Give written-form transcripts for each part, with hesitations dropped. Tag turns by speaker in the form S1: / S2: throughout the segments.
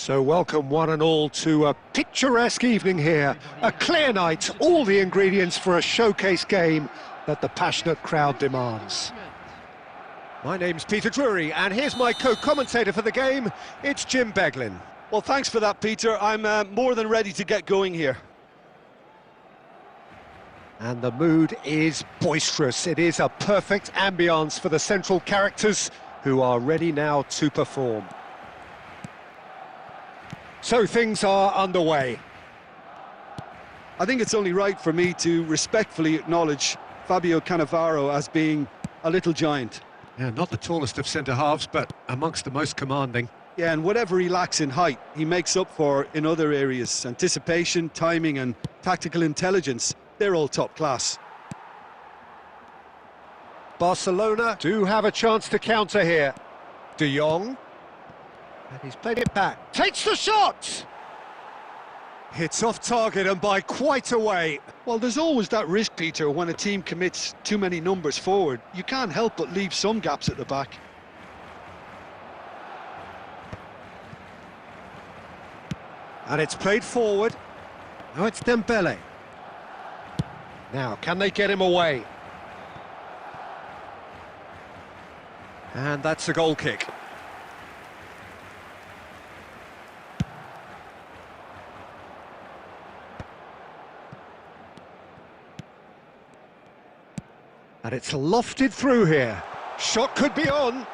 S1: So welcome one and all to a picturesque evening here. A clear night, all the ingredients for a showcase game that the passionate crowd demands. My name's Peter Drury, and here's my co-commentator for the game, it's Jim Beglin.
S2: Well, thanks for that, Peter. I'm more than ready to get going here.
S1: And the mood is boisterous. It is a perfect ambience for the central characters who are ready now to perform. So things are underway.
S2: I think it's only right for me to respectfully acknowledge Fabio Cannavaro as being a little giant.
S1: Yeah, not the tallest of centre-halves, but amongst the most commanding.
S2: Yeah, and whatever he lacks in height, he makes up for in other areas. Anticipation, timing and tactical intelligence, they're all top class.
S1: Barcelona do have a chance to counter here. De Jong. And he's played it back. Takes the shot! Hits off target and by quite a way.
S2: Well, there's always that risk, Peter, when a team commits too many numbers forward. You can't help but leave some gaps at the back.
S1: And it's played forward. Now it's Dembele. Now, can they get him away? And that's a goal kick. And it's lofted through here. Shot could be on.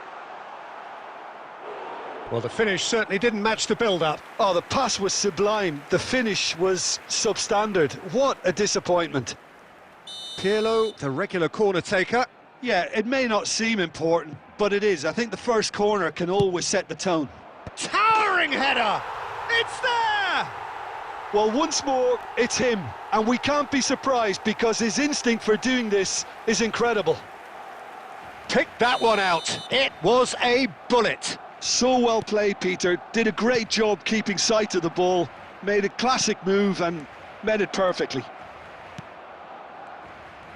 S1: Well, the finish certainly didn't match the build-up.
S2: Oh, the pass was sublime. The finish was substandard. What a disappointment.
S1: Pirlo, the regular corner taker.
S2: Yeah, it may not seem important, but it is. I think the first corner can always set the tone.
S1: Towering header! It's there!
S2: Well, once more, it's him. And we can't be surprised because his instinct for doing this is incredible.
S1: Picked that one out. It was a bullet.
S2: So well played, Peter. Did a great job keeping sight of the ball. Made a classic move and met it perfectly.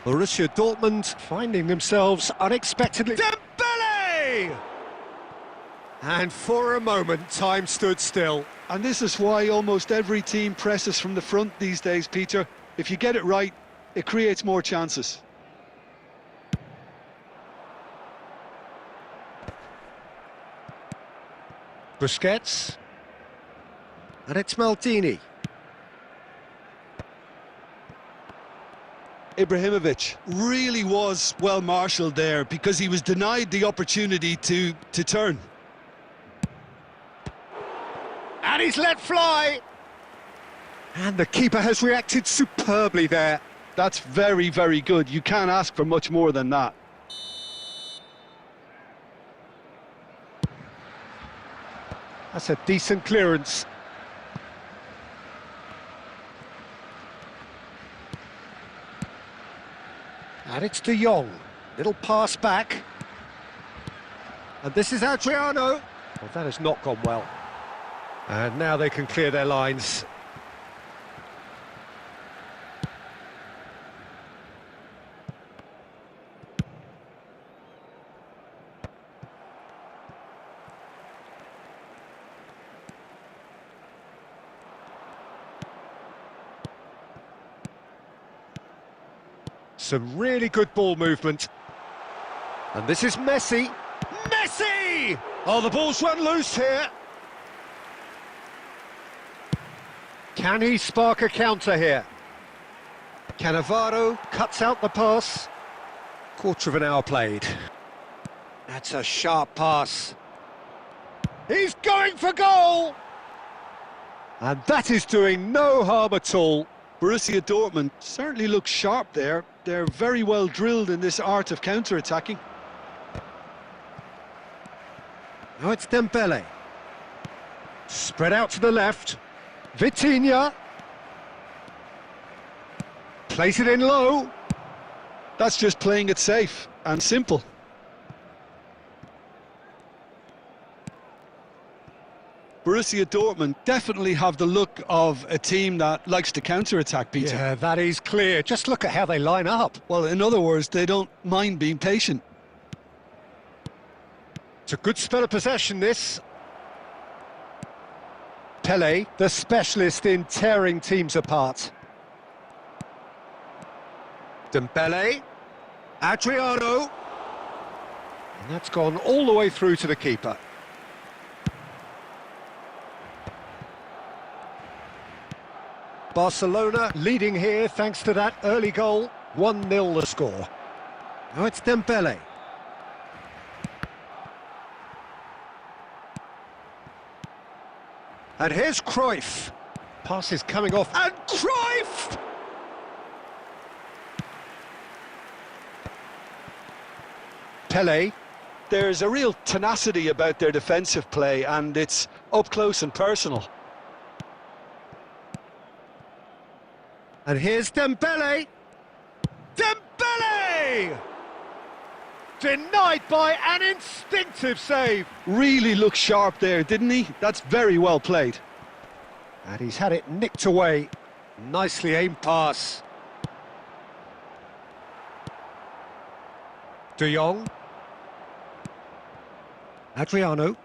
S1: Borussia Dortmund finding themselves unexpectedly... Dembele! And for a moment, time stood still.
S2: And this is why almost every team presses from the front these days, Peter. If you get it right, it creates more chances.
S1: Busquets. And it's Maldini.
S2: Ibrahimovic really was well marshalled there because he was denied the opportunity to turn.
S1: And he's let fly. And the keeper has reacted superbly there.
S2: That's very, very good. You can't ask for much more than that.
S1: That's a decent clearance. And it's De Jong. Little pass back. And this is Adriano. Well, that has not gone well. And now they can clear their lines. Some really good ball movement. And this is Messi. Messi! Oh, the ball's run loose here. Can he spark a counter here? Cannavaro cuts out the pass. Quarter of an hour played. That's a sharp pass. He's going for goal! And that is doing no harm at all.
S2: Borussia Dortmund certainly looks sharp there. They're very well drilled in this art of counter-attacking.
S1: Now it's Dembele. Spread out to the left. Vitinha. Plays it in low.
S2: That's just playing it safe and simple. Borussia Dortmund definitely have the look of a team that likes to counter-attack, Peter.
S1: Yeah, that is clear. Just look at how they line up.
S2: Well, in other words, they don't mind being patient.
S1: It's a good spell of possession, this. Pele, the specialist in tearing teams apart. Dembele, Adriano, and that's gone all the way through to the keeper. Barcelona leading here thanks to that early goal. 1-0 the score. Now it's Dembele. And here's Cruyff. Pass is coming off, and Cruyff! Pele.
S2: There's a real tenacity about their defensive play, and it's up close and personal.
S1: And here's Dembele. Dembele! Denied by an instinctive save.
S2: Really looked sharp there, didn't he? That's very well played.
S1: And he's had it nicked away. Nicely aimed pass. De Jong. Adriano.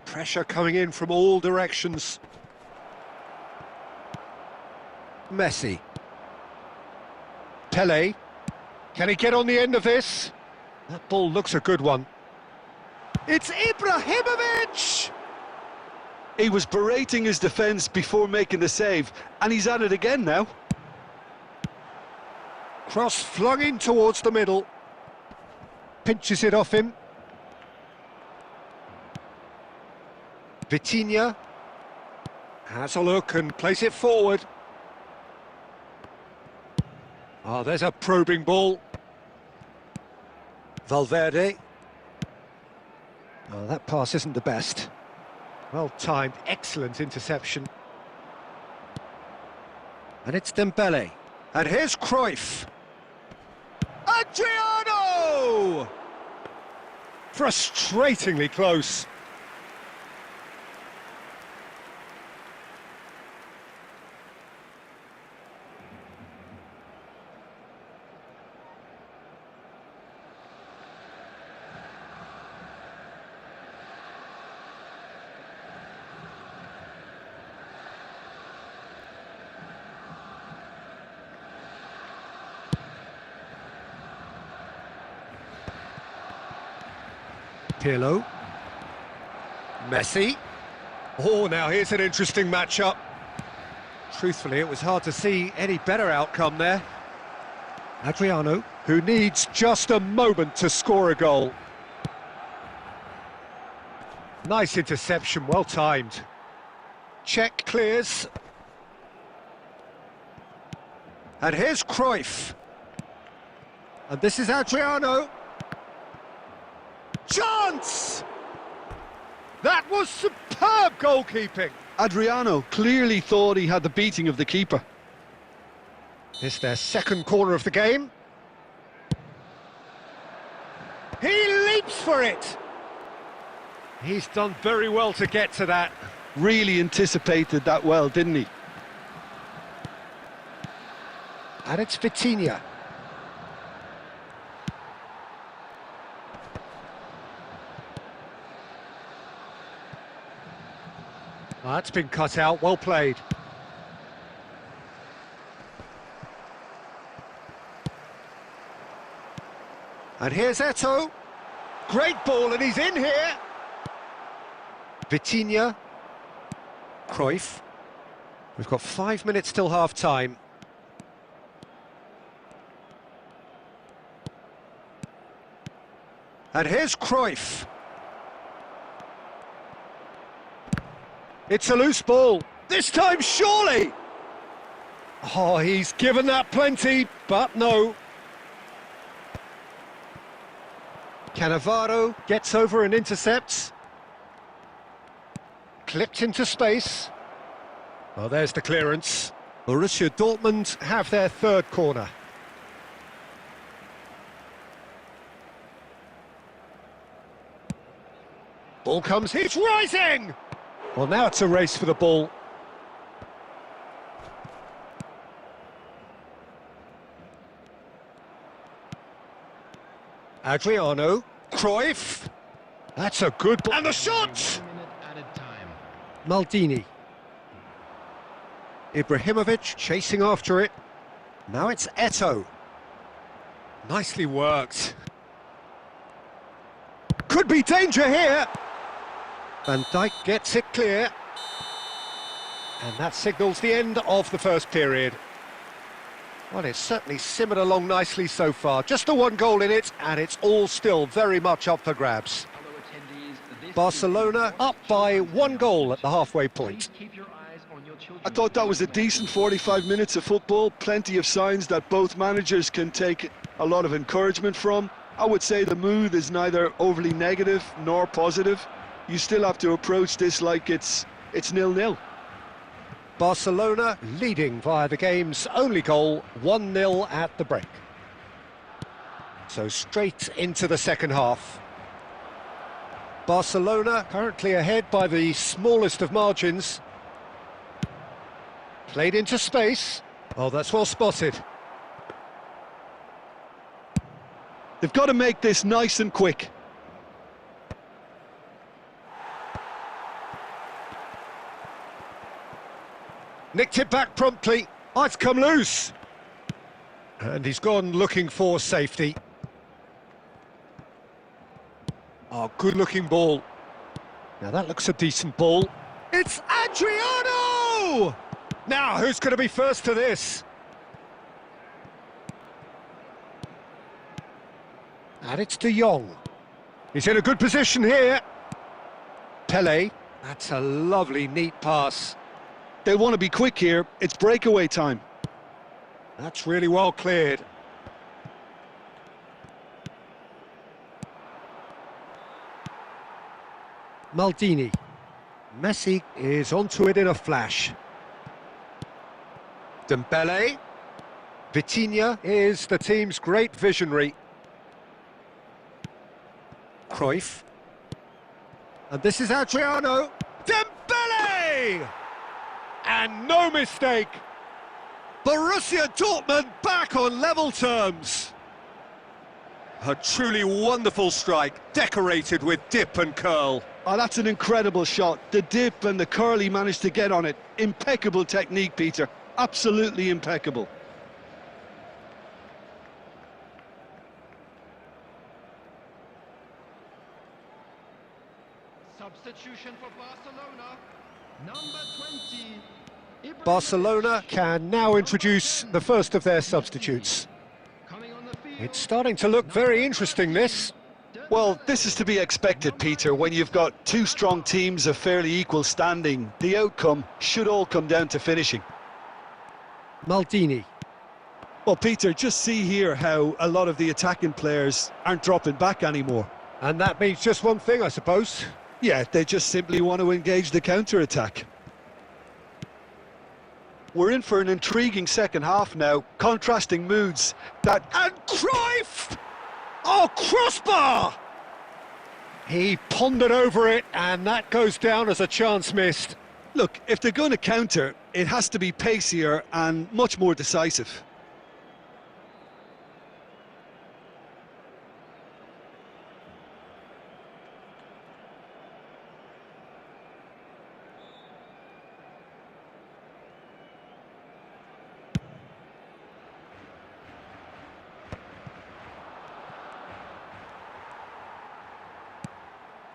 S1: Pressure coming in from all directions. Messi. Pele. Can he get on the end of this? That ball looks a good one. It's Ibrahimovic!
S2: He was berating his defence before making the save, and he's at it again now.
S1: Cross flung in towards the middle. Pinches it off him. Vitinha has a look and plays it forward. Oh, there's a probing ball. Valverde. Oh, that pass isn't the best. Well timed, excellent interception. And it's Dembele. And here's Cruyff. Adriano! Frustratingly close. Pirlo. Messi. Oh, now here's an interesting matchup. Truthfully, it was hard to see any better outcome there. Adriano, who needs just a moment to score a goal. Nice interception, well timed. Check clears. And here's Cruyff. And this is Adriano. Chance! That was superb goalkeeping.
S2: Adriano clearly thought he had the beating of the keeper.
S1: It's their second corner of the game. He leaps for it. He's done very well to get to that.
S2: Really anticipated that well, didn't he?
S1: And it's Vitinha. Well, that's been cut out, well played. And here's Eto'o. Great ball, and he's in here. Vitinha. Cruyff. We've got 5 minutes till half-time. And here's Cruyff. It's a loose ball. This time, surely! Oh, he's given that plenty, but no. Cannavaro gets over and intercepts. Clipped into space. Well, there's the clearance. Borussia Dortmund have their third corner. Ball comes, he's rising! Well, now it's a race for the ball. Adriano, Cruyff. That's a good ball. And the shot! Maldini. Ibrahimovic chasing after it. Now it's Eto'o. Nicely worked. Could be danger here. Van Dijk gets it clear. And that signals the end of the first period. Well, it's certainly simmered along nicely so far. Just the one goal in it, and it's all still very much up for grabs. Barcelona up by 1 goal at the halfway point.
S2: I thought that was a decent 45 minutes of football. Plenty of signs that both managers can take a lot of encouragement from. I would say the mood is neither overly negative nor positive. You still have to approach this like it's 0-0.
S1: Barcelona leading via the game's only goal, 1-0 at the break. So straight into the second half. Barcelona currently ahead by the smallest of margins. Played into space. Oh, that's well spotted.
S2: They've got to make this nice and quick.
S1: Nicked it back promptly. Oh, it's come loose. And he's gone looking for safety. Oh, good-looking ball. Now that looks a decent ball. It's Adriano! Now, who's going to be first to this? And it's De Jong. He's in a good position here. Pele. That's a lovely, neat pass.
S2: They want to be quick here. It's breakaway time.
S1: That's really well cleared. Maldini. Messi is onto it in a flash. Dembele. Vitinha is the team's great visionary. Cruyff. And this is Adriano. Dembele! And no mistake. Borussia Dortmund back on level terms. A truly wonderful strike, decorated with dip and curl.
S2: Oh, that's an incredible shot. The dip and the curl he managed to get on it. Impeccable technique, Peter. Absolutely impeccable.
S3: Substitution for Barcelona. Number 20.
S1: Barcelona can now introduce the first of their substitutes. It's starting to look very interesting, this.
S2: Well, this is to be expected, Peter. When you've got two strong teams of fairly equal standing, the outcome should all come down to finishing.
S1: Maldini.
S2: Well, Peter, just see here how a lot of the attacking players aren't dropping back anymore.
S1: And that means just one thing, I suppose.
S2: Yeah, they just simply want to engage the counter-attack. We're in for an intriguing second half now, contrasting moods.
S1: And Cruyff! Oh, crossbar! He pondered over it, and that goes down as a chance missed.
S2: Look, if they're going to counter, it has to be pacier and much more decisive.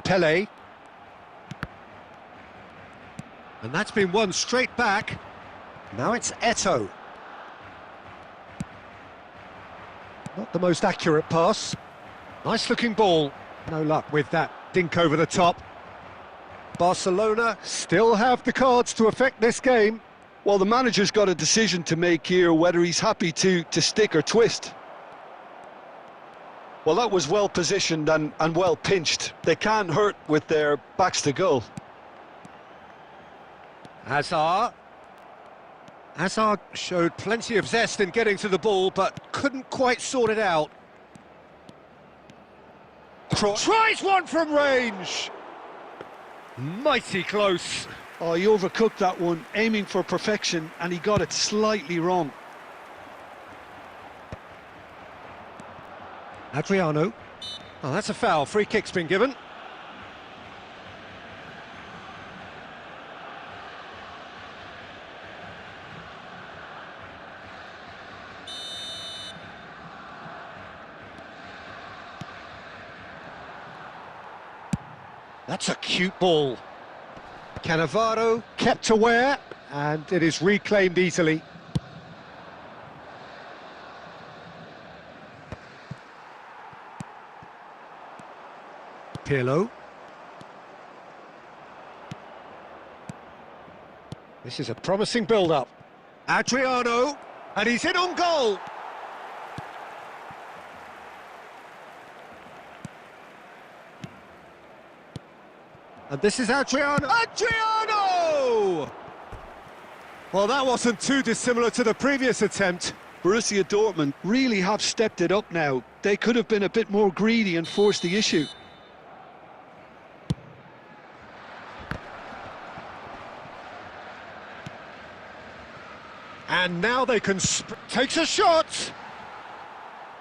S1: Pele. And that's been won straight back. Now it's Eto'o. Not the most accurate pass. Nice looking ball. No luck with that dink over the top. Barcelona still have the cards to affect this game.
S2: Well, the manager's got a decision to make here, whether he's happy to stick or twist. Well, that was well positioned and well pinched. They can't hurt with their backs to goal.
S1: Hazard showed plenty of zest in getting to the ball, but couldn't quite sort it out. Tries one from range! Mighty close.
S2: Oh, he overcooked that one, aiming for perfection, and he got it slightly wrong.
S1: Adriano. Oh, that's a foul. Free kick's been given. That's a cute ball. Cannavaro kept aware, and it is reclaimed easily. Pirlo. This is a promising build-up. Adriano, and he's in on goal. And this is Adriano. Adriano! Well, that wasn't too dissimilar to the previous attempt.
S2: Borussia Dortmund really have stepped it up now. They could have been a bit more greedy and forced the issue.
S1: And now they can takes a shot.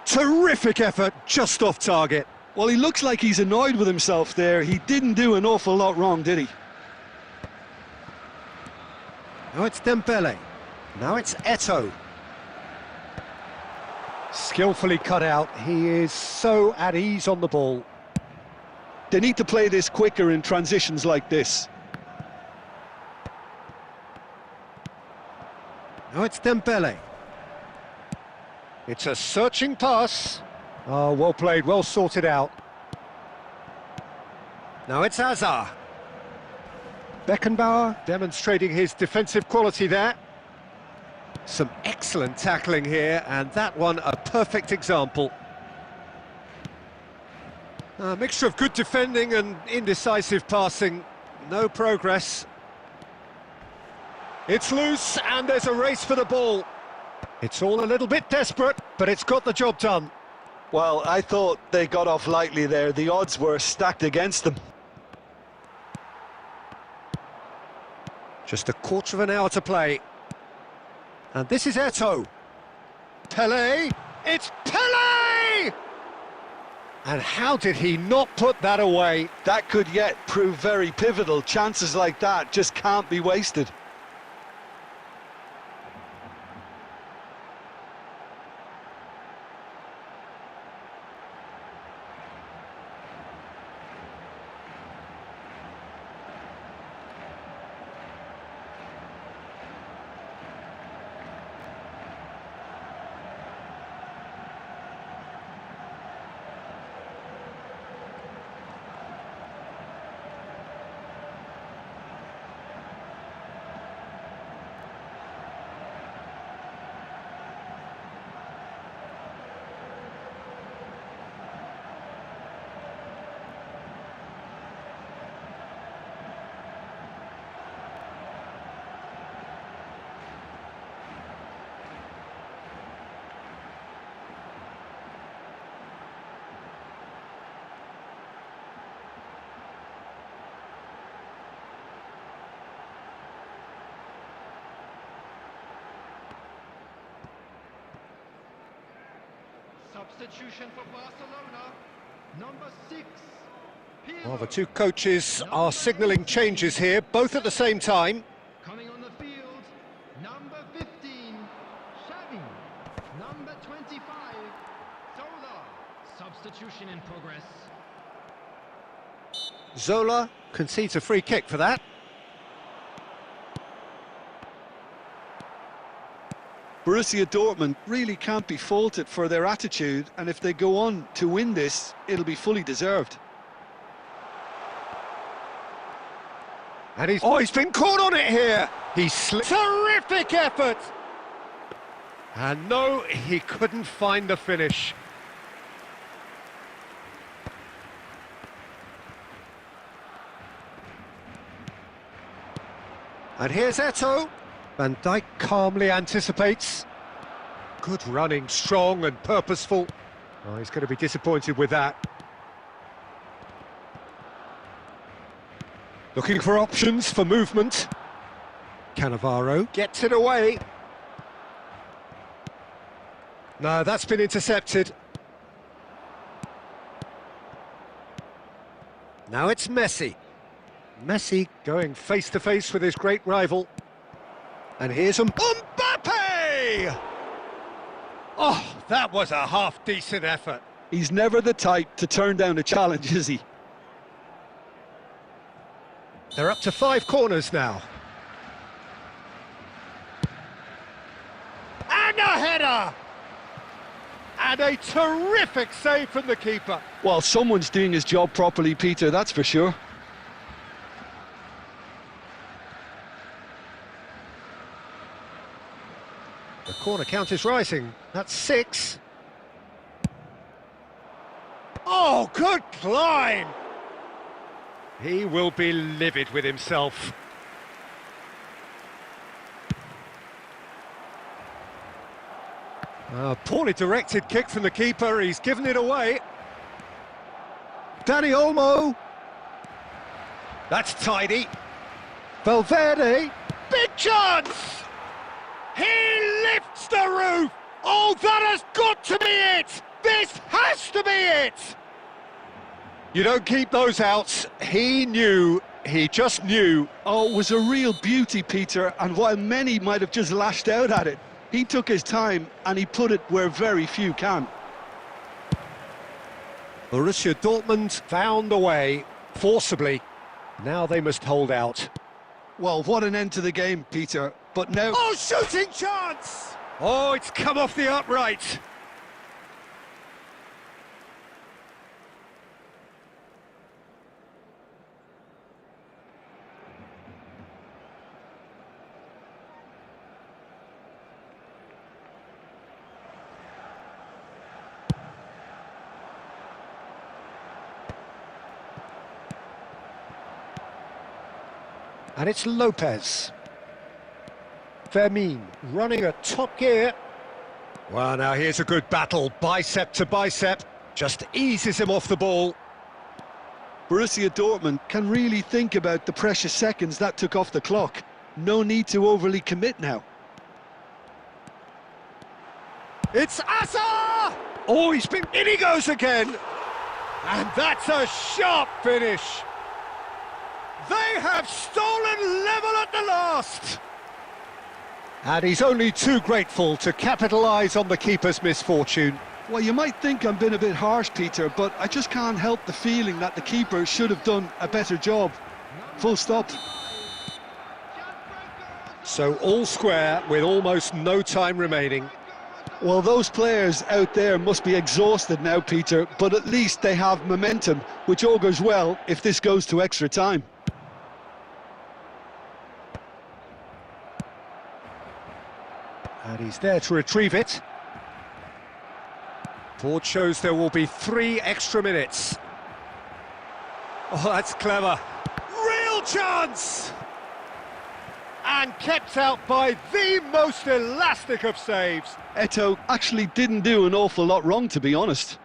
S1: Terrific effort, just off target.
S2: Well, he looks like he's annoyed with himself there. He didn't do an awful lot wrong, did he?
S1: Now it's Dembele. Now it's Eto'o. Skillfully cut out. He is so at ease on the ball.
S2: They need to play this quicker in transitions like this.
S1: Now it's Dembele. It's a searching pass. Oh, well played, well sorted out. Now it's Hazard. Beckenbauer demonstrating his defensive quality there. Some excellent tackling here, and that one a perfect example. A mixture of good defending and indecisive passing. No progress. It's loose, and there's a race for the ball. It's all a little bit desperate, but it's got the job done.
S2: Well, I thought they got off lightly there. The odds were stacked against them.
S1: Just a quarter of an hour to play. And this is Eto'o. Pelé. It's Pelé! And how did he not put that away?
S2: That could yet prove very pivotal. Chances like that just can't be wasted.
S3: Substitution for Barcelona, number 6.
S1: Well, the two coaches are signalling changes here, both at the same time.
S3: Coming on the field, number 15, Xavi. Number 25, Zola. Substitution in progress.
S1: Zola concedes a free kick for that.
S2: Borussia Dortmund really can't be faulted for their attitude, and if they go on to win this, it'll be fully deserved.
S1: And he's been caught on it here. He's slipped. Terrific effort. And no, he couldn't find the finish. And here's Eto'o. Van Dijk calmly anticipates. Good running, strong and purposeful. Oh, he's going to be disappointed with that. Looking for options for movement. Cannavaro gets it away. No, that's been intercepted. Now it's Messi. Messi going face-to-face with his great rival. And here's Mbappe! Oh, that was a half-decent effort.
S2: He's never the type to turn down a challenge, is he?
S1: They're up to 5 corners now. And a header! And a terrific save from the keeper.
S2: Well, someone's doing his job properly, Peter, that's for sure.
S1: The corner count is rising. That's 6. Oh, good climb! He will be livid with himself. A poorly directed kick from the keeper. He's given it away.
S2: Danny Olmo.
S1: That's tidy. Valverde. Big chance! He lifts the roof! Oh, that has got to be it! This has to be it! You don't keep those outs. He knew, he just knew.
S2: Oh, it was a real beauty, Peter, and while many might have just lashed out at it, he took his time and he put it where very few can.
S1: Borussia Dortmund found a way, forcibly. Now they must hold out.
S2: Well, what an end to the game, Peter, but now...
S1: Oh, shooting chance! Oh, it's come off the upright. And it's Lopez. Fermin running at top gear. Well, now here's a good battle, bicep to bicep. Just eases him off the ball.
S2: Borussia Dortmund can really think about the precious seconds that took off the clock. No need to overly commit now.
S1: It's Asa! Oh, in he goes again! And that's a sharp finish! They have stolen level at the last! And he's only too grateful to capitalise on the keeper's misfortune.
S2: Well, you might think I'm being a bit harsh, Peter, but I just can't help the feeling that the keeper should have done a better job. Full stop.
S1: So all square with almost no time remaining.
S2: Well, those players out there must be exhausted now, Peter, but at least they have momentum, which augurs well if this goes to extra time.
S1: And he's there to retrieve it. Board shows there will be 3 extra minutes. Oh, that's clever. Real chance! And kept out by the most elastic of saves.
S2: Eto'o actually didn't do an awful lot wrong, to be honest.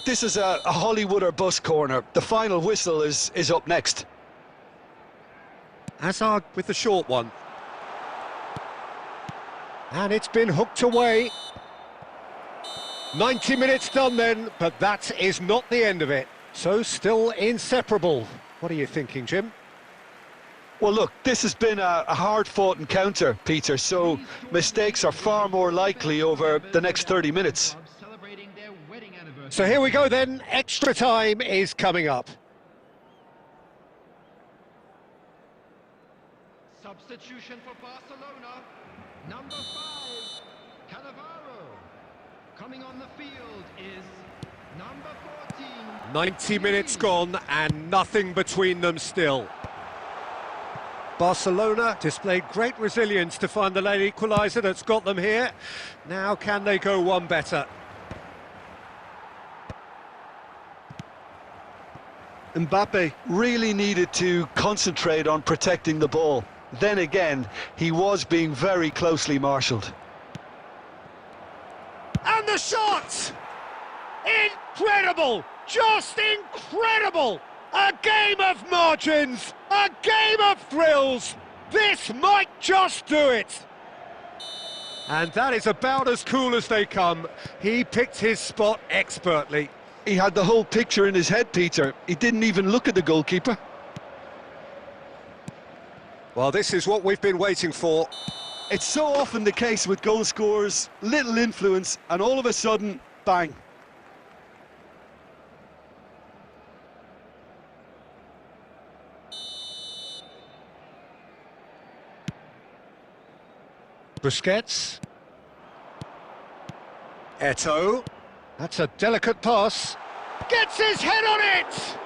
S2: This is a Hollywood or bust corner. The final whistle is up next.
S1: Hazard with the short one. And it's been hooked away. 90 minutes done then, but that is not the end of it. So still inseparable. What are you thinking, Jim?
S2: Well, look, this has been a hard-fought encounter, Peter, so mistakes are far more likely over the next 30 minutes.
S1: So here we go then, extra time is coming up.
S3: Substitution for Barcelona. Number 5, Cannavaro. Coming on the field is number 14.
S1: 90 minutes gone and nothing between them still. Barcelona displayed great resilience to find the late equaliser that's got them here. Now can they go one better?
S2: Mbappe really needed to concentrate on protecting the ball. Then again, he was being very closely marshalled.
S1: And the shot! Incredible! Just incredible! A game of margins! A game of thrills! This might just do it! And that is about as cool as they come. He picked his spot expertly.
S2: He had the whole picture in his head, Peter. He didn't even look at the goalkeeper.
S1: Well, this is what we've been waiting for.
S2: It's so often the case with goal scorers, little influence, and all of a sudden, bang.
S1: Busquets. Eto'o. That's a delicate pass. Gets his head on it!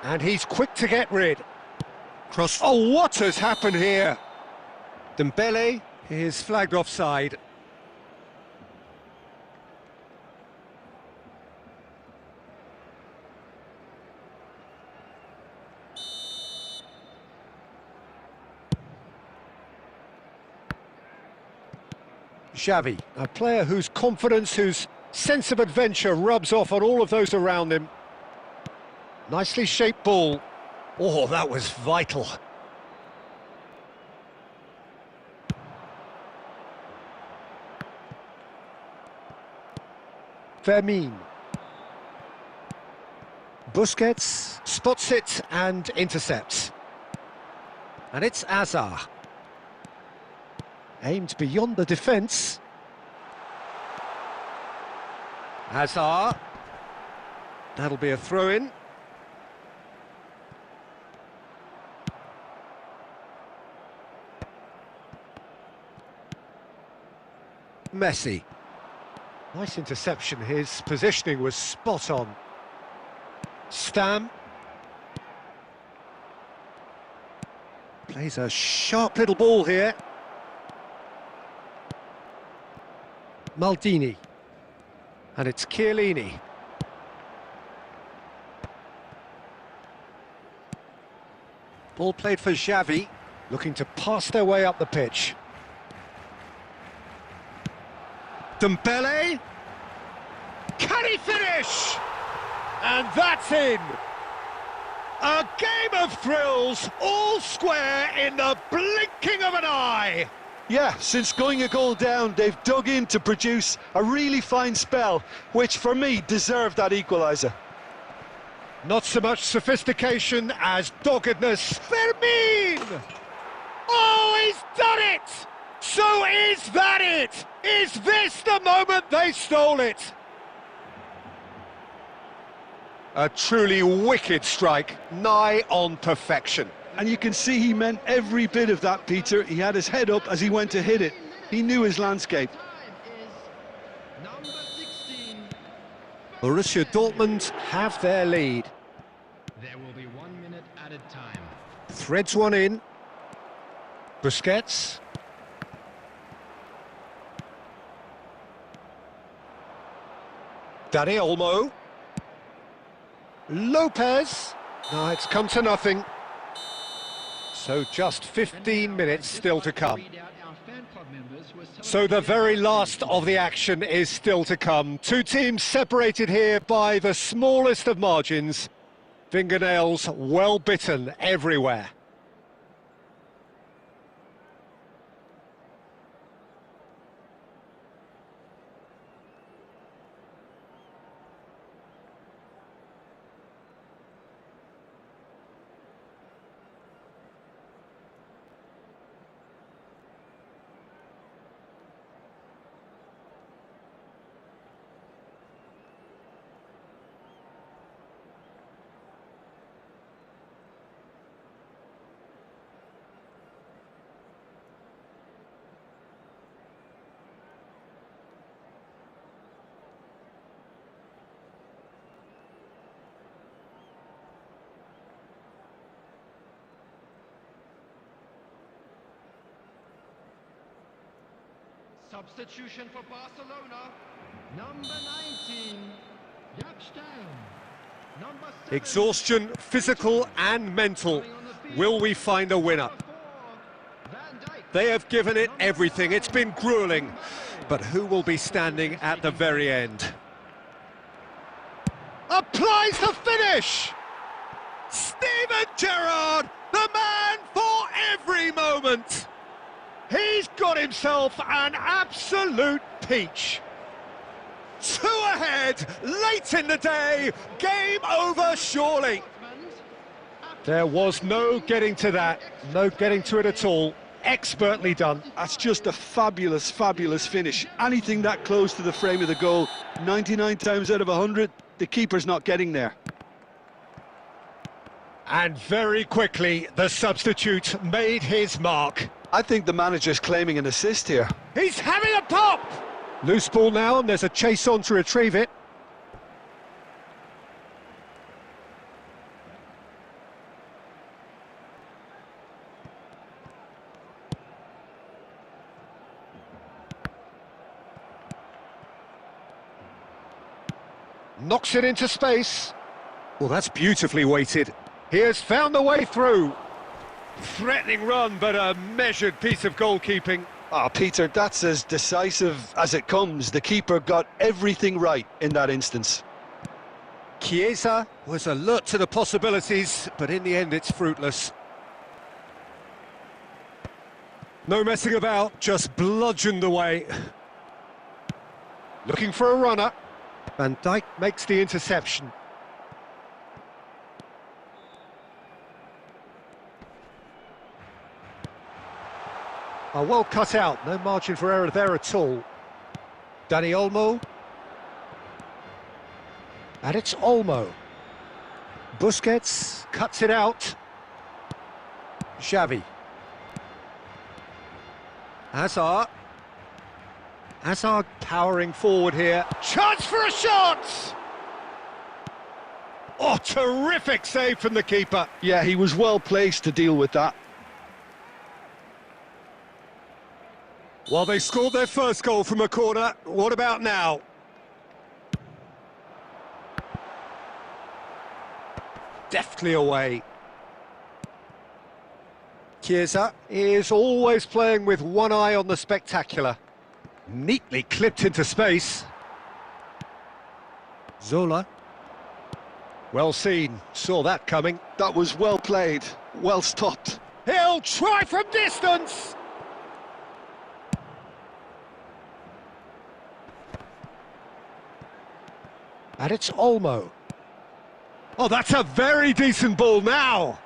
S1: And he's quick to get rid. Cross. Oh, what has happened here? Dembele is flagged offside. Xavi, a player whose confidence, whose sense of adventure rubs off on all of those around him. Nicely shaped ball. Oh, that was vital. Fermin. Busquets spots it and intercepts. And it's Azar. Aimed beyond the defence. Azar. That'll be a throw-in. Messi. Nice interception, his positioning was spot on. Stam. Plays a sharp little ball here. Maldini. And it's Chiellini. Ball played for Xavi, looking to pass their way up the pitch. Dembele. Can he finish? And that's in. A game of thrills, all square in the blinking of an eye.
S2: Yeah, since going a goal down, they've dug in to produce a really fine spell, which for me deserved that equaliser.
S1: Not so much sophistication as doggedness. Fermin! Oh, he's done it! So is that it? Is this the moment they stole it? A truly wicked strike, nigh on perfection.
S2: And you can see he meant every bit of that, Peter. He had his head up as he went to hit it. He knew his landscape.
S3: Number 16.
S1: Borussia Dortmund have their lead.
S3: There will be 1 minute added time.
S1: Threads one in. Busquets. Dani Olmo. Lopez. No, it's come to nothing. So just 15 minutes still to come. So the very last of the action is still to come. Two teams separated here by the smallest of margins. Fingernails well bitten everywhere.
S3: Substitution for Barcelona. Number 19. Number 7.
S1: Exhaustion, physical and mental. Will we find a winner? They have given it everything. It's been grueling. But who will be standing at the very end? Applies the finish! Steven Gerrard, the man for every moment. He's got himself an absolute peach. 2 ahead, late in the day, game over surely. There was no getting to that, no getting to it at all. Expertly done.
S2: That's just a fabulous, fabulous finish. Anything that close to the frame of the goal, 99 times out of 100, the keeper's not getting there.
S1: And very quickly, the substitute made his mark.
S2: I think the manager's claiming an assist here.
S1: He's having a pop! Loose ball now, and there's a chase on to retrieve it. Knocks it into space. Well, that's beautifully weighted. He has found the way through. Threatening run, but a measured piece of goalkeeping.
S2: Ah, Peter, that's as decisive as it comes. The keeper got everything right in that instance.
S1: Chiesa was alert to the possibilities, but in the end it's fruitless. No messing about, just bludgeoned away. Looking for a runner. Van Dijk makes the interception. Well cut out, no margin for error there at all. Dani Olmo. And it's Olmo. Busquets cuts it out. Xavi. Hazard. Hazard powering forward here. Chance for a shot! Oh, terrific save from the keeper.
S2: Yeah, he was well placed to deal with that.
S1: Well, they scored their first goal from a corner. What about now? Deftly away. Chiesa is always playing with one eye on the spectacular. Neatly clipped into space. Zola. Well seen, saw that coming.
S2: That was well played, well stopped.
S1: He'll try from distance! And it's Olmo. Oh, that's a very decent ball now.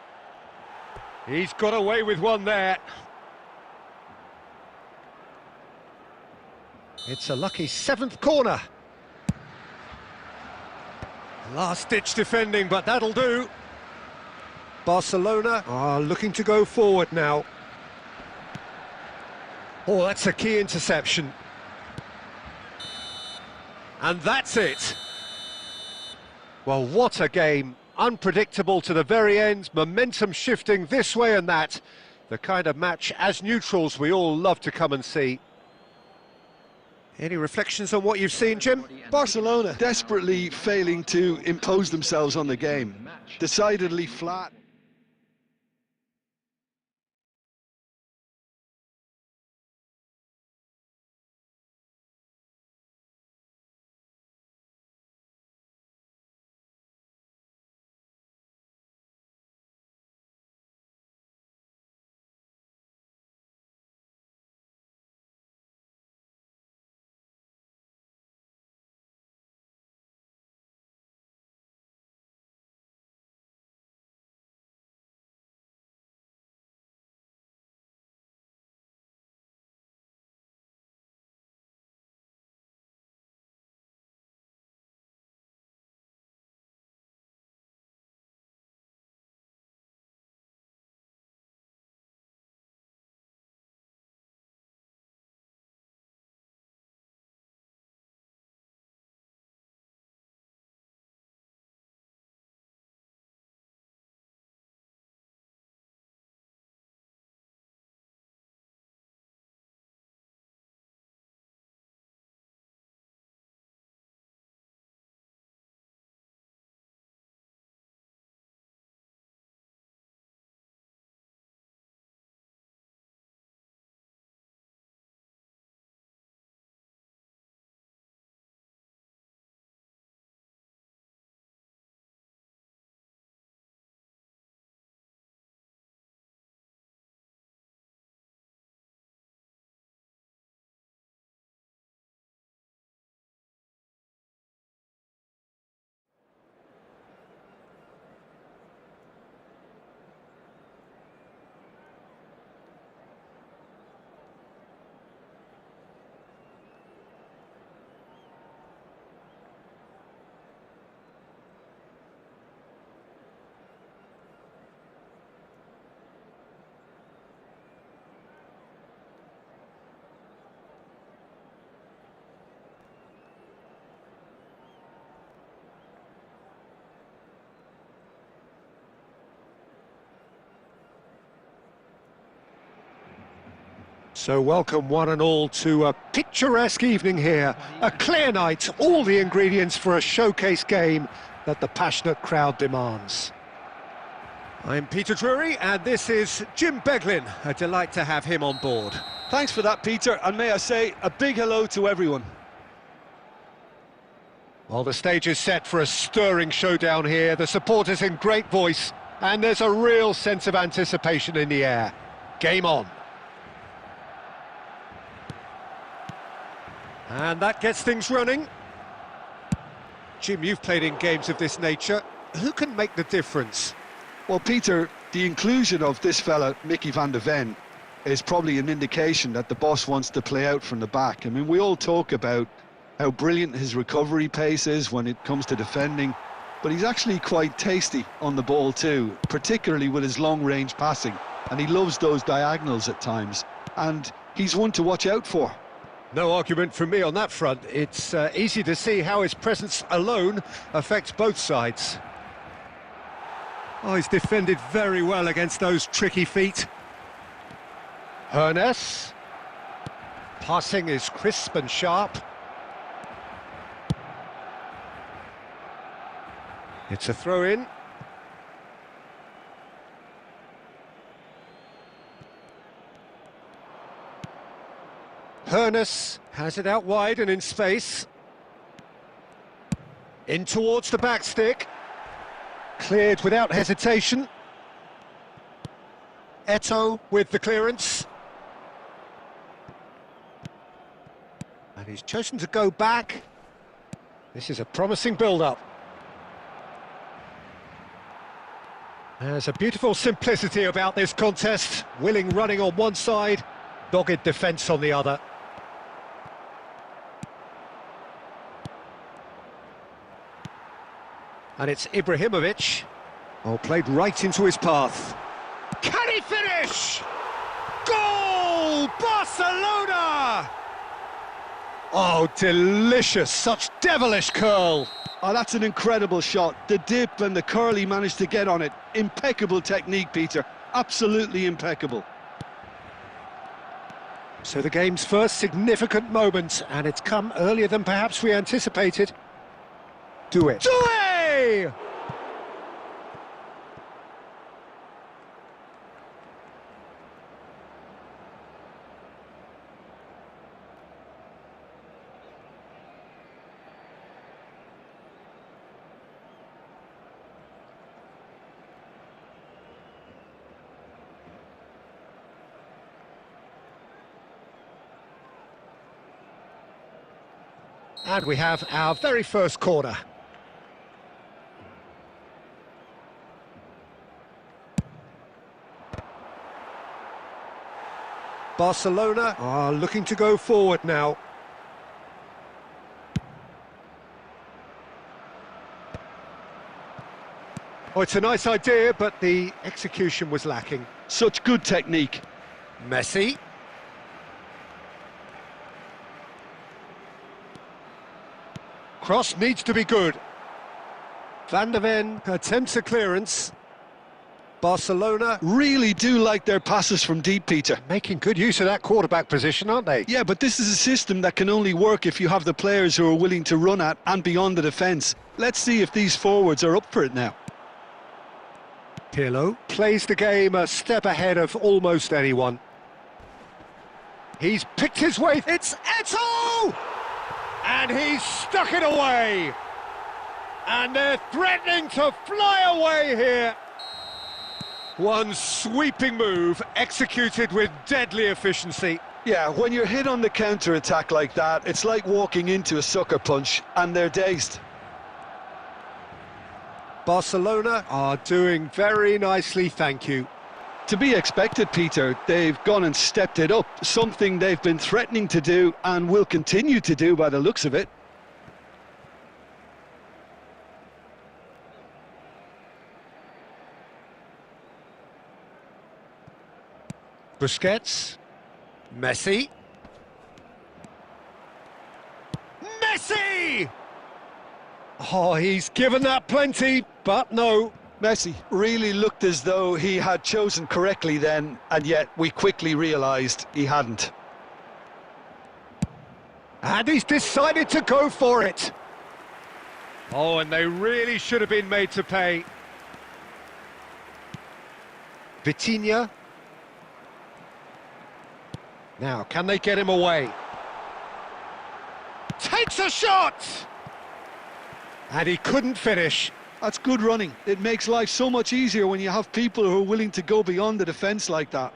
S1: He's got away with one there. It's a lucky seventh corner. Last-ditch defending, but that'll do. Barcelona are looking to go forward now. Oh, that's a key interception. And that's it. Well, what a game. Unpredictable to the very end, momentum shifting this way and that. The kind of match, as neutrals, we all love to come and see. Any reflections on what you've seen, Jim?
S2: Barcelona desperately failing to impose themselves on the game. Decidedly flat.
S1: So welcome one and all to a picturesque evening here. A clear night, all the ingredients for a showcase game that the passionate crowd demands. I'm Peter Drury and this is Jim Beglin. A delight to have him on board.
S2: Thanks for that, Peter, and may I say a big hello to everyone.
S1: Well, the stage is set for a stirring showdown here. The supporters in great voice and there's a real sense of anticipation in the air. Game on. And that gets things running. Jim, you've played in games of this nature. Who can make the difference?
S2: Well, Peter, the inclusion of this fella, Mickey van de Ven, is probably an indication that the boss wants to play out from the back. I mean, we all talk about how brilliant his recovery pace is when it comes to defending, but he's actually quite tasty on the ball too, particularly with his long-range passing, and he loves those diagonals at times, and he's one to watch out for.
S1: No argument from me on that front. It's easy to see how his presence alone affects both sides. Oh, he's defended very well against those tricky feet. Hernes. Passing is crisp and sharp. It's a throw-in. Hernes has it out wide and in space. In towards the back stick. Cleared without hesitation. Eto'o with the clearance. And he's chosen to go back. This is a promising build-up. There's a beautiful simplicity about this contest. Willing running on one side, dogged defence on the other. And it's Ibrahimovic. Oh, played right into his path. Can he finish? Goal! Barcelona! Oh, delicious. Such devilish curl.
S2: Oh, that's an incredible shot. The dip and the curl he managed to get on it. Impeccable technique, Peter. Absolutely impeccable.
S1: So the game's first significant moment, and it's come earlier than perhaps we anticipated. Do it. And we have our very first corner. Barcelona are looking to go forward now. Oh, it's a nice idea, but the execution was lacking.
S2: Such good technique.
S1: Messi. Cross needs to be good. Van de Ven attempts a clearance. Barcelona
S2: Really do like their passes from deep, Peter.
S1: making good use of that quarterback position, aren't they?
S2: Yeah, but this is a system that can only work if you have the players who are willing to run at and beyond the defence. Let's see if these forwards are up for it now.
S1: Pirlo plays the game a step ahead of almost anyone. He's picked his way. It's Eto'o! And he's stuck it away. And they're threatening to fly away here. One sweeping move executed with deadly efficiency.
S2: Yeah, when you're hit on the counter-attack like that, it's like walking into a sucker punch, and they're dazed.
S1: Barcelona are doing very nicely, thank you.
S2: To be expected, Peter. They've gone and stepped it up, something they've been threatening to do and will continue to do by the looks of it.
S1: Busquets. Messi. Messi! Oh, he's given that plenty, but no.
S2: Messi really looked as though he had chosen correctly then, and yet we quickly realised he hadn't.
S1: And he's decided to go for it. Oh, and they really should have been made to pay. Vitinha. Now, can they get him away? Takes a shot! And he couldn't finish.
S2: That's good running. It makes life so much easier when you have people who are willing to go beyond the defence like that.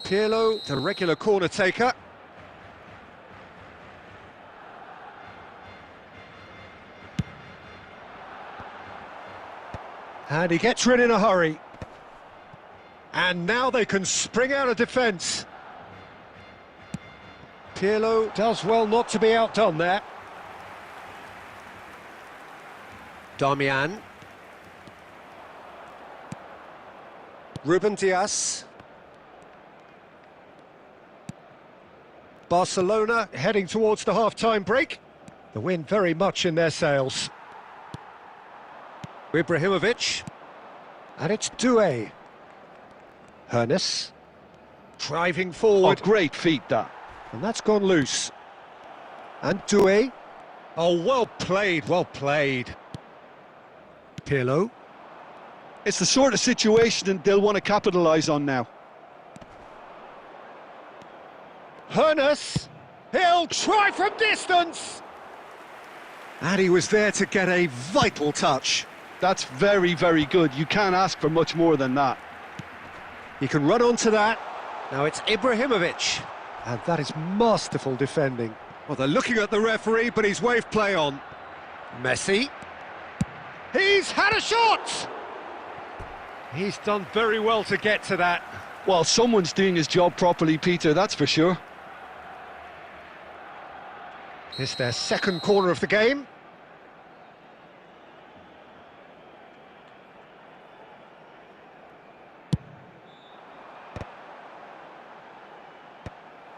S1: Pirlo, the regular corner taker. And he gets rid in a hurry. And now they can spring out of defence. Pirlo does well not to be outdone there. Darmian. Ruben Dias. Barcelona heading towards the half-time break. The wind very much in their sails. Ibrahimovic. And it's Doué. Hernes. Driving forward.
S2: Oh, great feat, that.
S1: And that's gone loose. And Doué. Oh, well played, well played. Pirlo.
S2: It's the sort of situation they'll want to capitalise on now.
S1: Hernes, he'll try from distance! And he was there to get a vital touch.
S2: That's very, very good. You can't ask for much more than that.
S1: He can run onto that. Now it's Ibrahimovic. And that is masterful defending. Well, they're looking at the referee, but he's waved play on. Messi. He's had a shot! He's done very well to get to that.
S2: Well, someone's doing his job properly, Peter, that's for sure.
S1: It's their second corner of the game.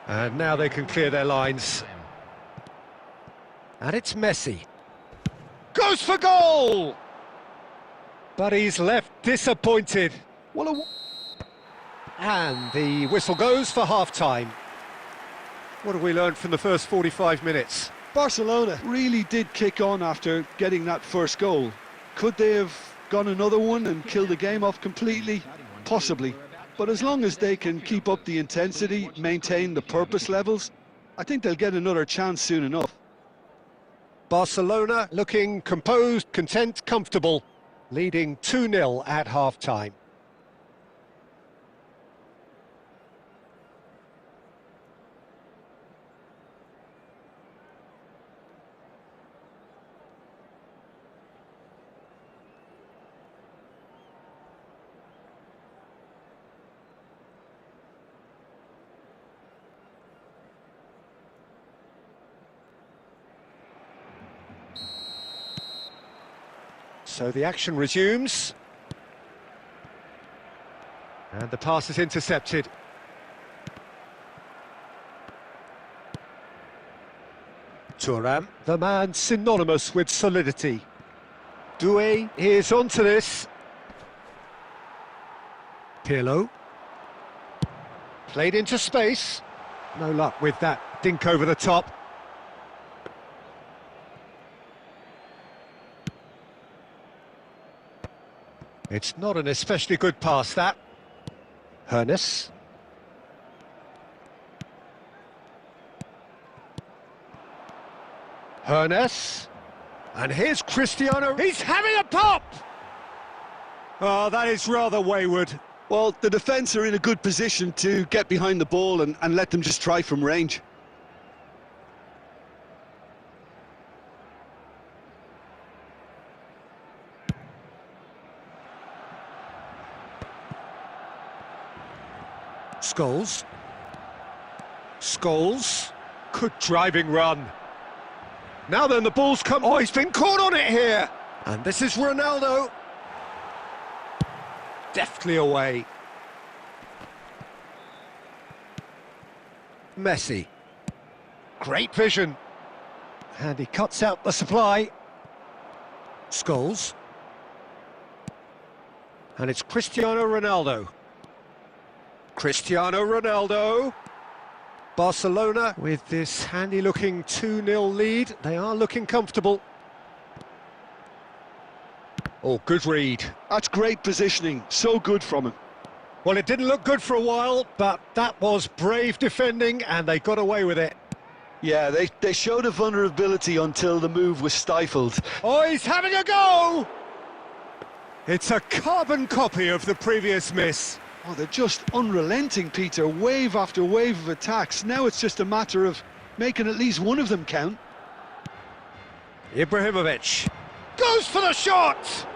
S1: And now they can clear their lines. And it's Messi. Goes for goal! But he's left disappointed. And the whistle goes for half-time. What have we learned from the first 45 minutes?
S2: Barcelona really did kick on after getting that first goal. Could they have gone another one and killed the game off completely? Possibly. But as long as they can keep up the intensity, maintain the purpose levels, I think they'll get another chance soon enough.
S1: Barcelona looking composed, content, comfortable, leading 2-0 at half-time. So the action resumes. And the pass is intercepted. Thuram, the man synonymous with solidity. Doué is onto this. Pirlo. Played into space. No luck with that dink over the top. It's not an especially good pass, that. Hernes. Hernes. And here's Cristiano. He's having a pop! Oh, that is rather wayward.
S2: Well, the defence are in a good position to get behind the ball and let them just try from range.
S1: Scholes. Scholes. Good driving run. Now then, the ball's come... Oh, he's been caught on it here! And this is Ronaldo. deftly away. Messi. Great vision. And he cuts out the supply. Scholes. And it's Cristiano Ronaldo. Cristiano Ronaldo. Barcelona with this handy-looking 2-0 lead. They are looking comfortable. Oh, good read.
S2: That's great positioning, so good from him.
S1: Well, it didn't look good for a while, but that was brave defending, and they got away with it.
S2: Yeah, they showed a vulnerability until the move was stifled.
S1: Oh, he's having a go! It's a carbon copy of the previous miss.
S2: Oh, they're just unrelenting, Peter. Wave after wave of attacks. Now it's just a matter of making at least one of them count.
S1: Ibrahimovic goes for the shot!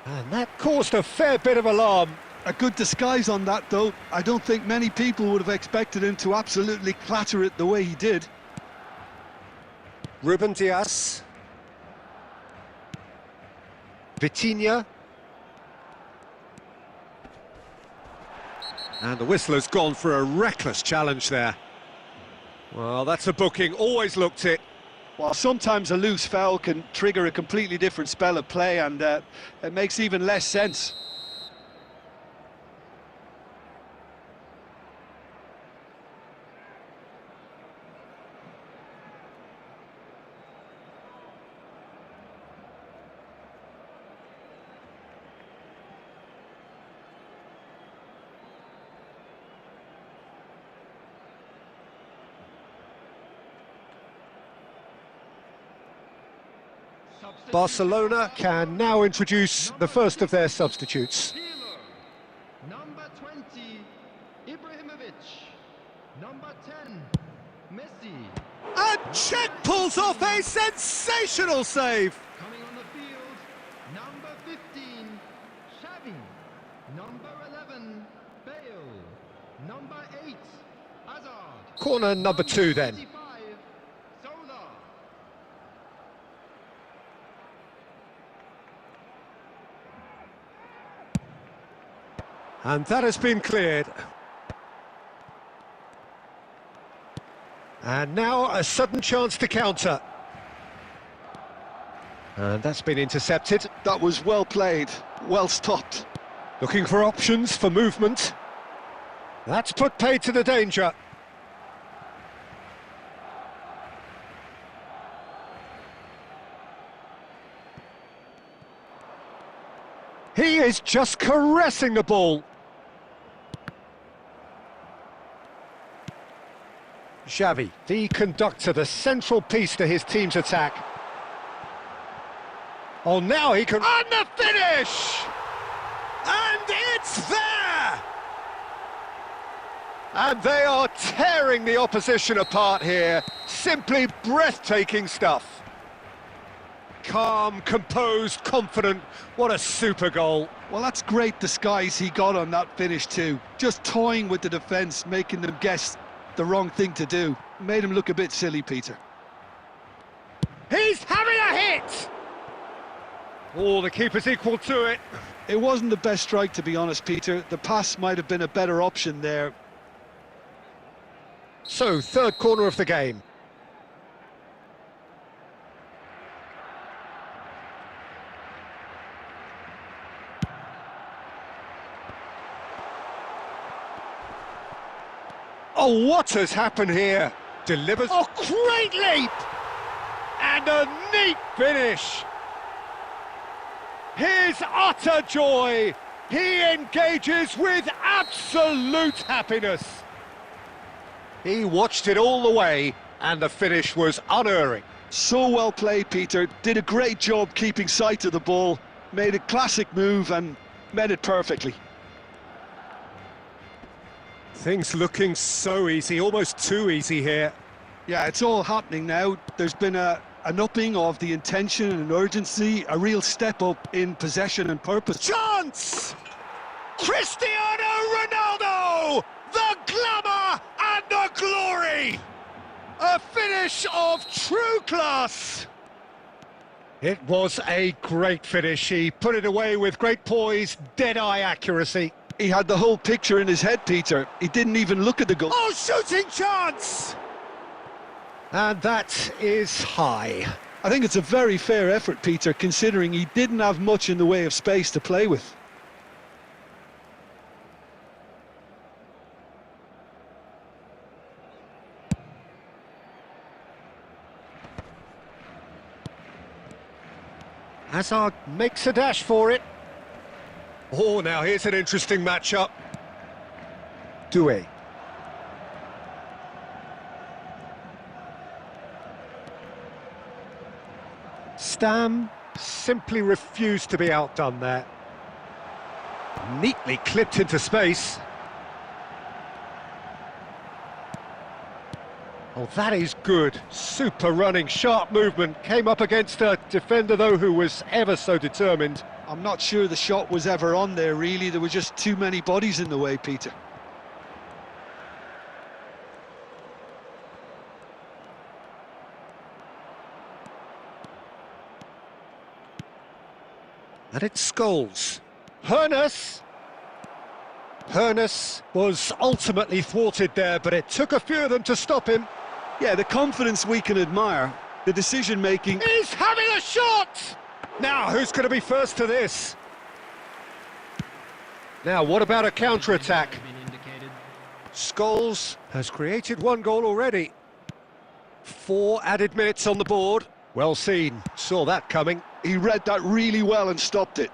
S1: And that caused a fair bit of alarm.
S2: A good disguise on that, though. I don't think many people would have expected him to absolutely clatter it the way he did.
S1: Ruben Dias. Vitinha. And the whistle has gone for a reckless challenge there. Well, that's a booking, always looked it.
S2: Well, sometimes a loose foul can trigger a completely different spell of play, and it makes even less sense.
S1: Barcelona can now introduce the first of their substitutes.
S3: Number 20, Ibrahimovic. Number 10, Messi.
S1: And Czech pulls off a sensational save.
S3: Coming on the field, number 15, Xavi. Number 11, Bale. Number 8, Hazard.
S1: Corner number 2 then.
S3: 25, Zola.
S1: And that has been cleared. And now a sudden chance to counter. And that's been intercepted.
S2: That was well played, well stopped.
S1: Looking for options for movement. That's put paid to the danger. He is just caressing the ball. Xavi, the conductor, the central piece to his team's attack. Oh, now he can... And the finish! And it's there! And they are tearing the opposition apart here. Simply breathtaking stuff. Calm, composed, confident. What a super goal.
S2: Well, that's great disguise he got on that finish too. Just toying with the defence, making them guess the wrong thing to do. Made him look a bit silly, Peter.
S1: He's having a hit! Oh, the keeper's equal to it.
S2: It wasn't the best strike, to be honest, Peter. The pass might have been a better option there.
S1: So, third corner of the game. Oh, what has happened here? Delivers. Oh, great leap! And a neat finish. His utter joy. He engages with absolute happiness. He watched it all the way, and the finish was unerring.
S2: So well played, Peter. Did a great job keeping sight of the ball. Made a classic move and met it perfectly.
S1: Things looking so easy, almost too easy here.
S2: Yeah, it's all happening now. There's been an upping of the intention and urgency, a real step up in possession and purpose.
S1: Chance! Cristiano Ronaldo! The glamour and the glory! A finish of true class! It was a great finish. He put it away with great poise, dead-eye accuracy.
S2: He had the whole picture in his head, Peter. He didn't even look at the goal.
S1: Oh, shooting chance! And that is high.
S2: I think it's a very fair effort, Peter, considering he didn't have much in the way of space to play with.
S1: Hazard makes a dash for it. Oh, now here's an interesting matchup. Doué. Stam simply refused to be outdone there. Neatly clipped into space. Oh, that is good. Super running, sharp movement. Came up against a defender, though, who was ever so determined.
S2: I'm not sure the shot was ever on there, really. There were just too many bodies in the way, Peter.
S1: And it's Scholes. Hoeneß was ultimately thwarted there, but it took a few of them to stop him.
S2: Yeah, the confidence we can admire, the decision-making...
S1: He's having a shot! Now, who's going to be first to this? Now, what about a counter-attack? Scholes has created one goal already. 4 added minutes on the board. Well seen, saw that coming.
S2: He read that really well and stopped it.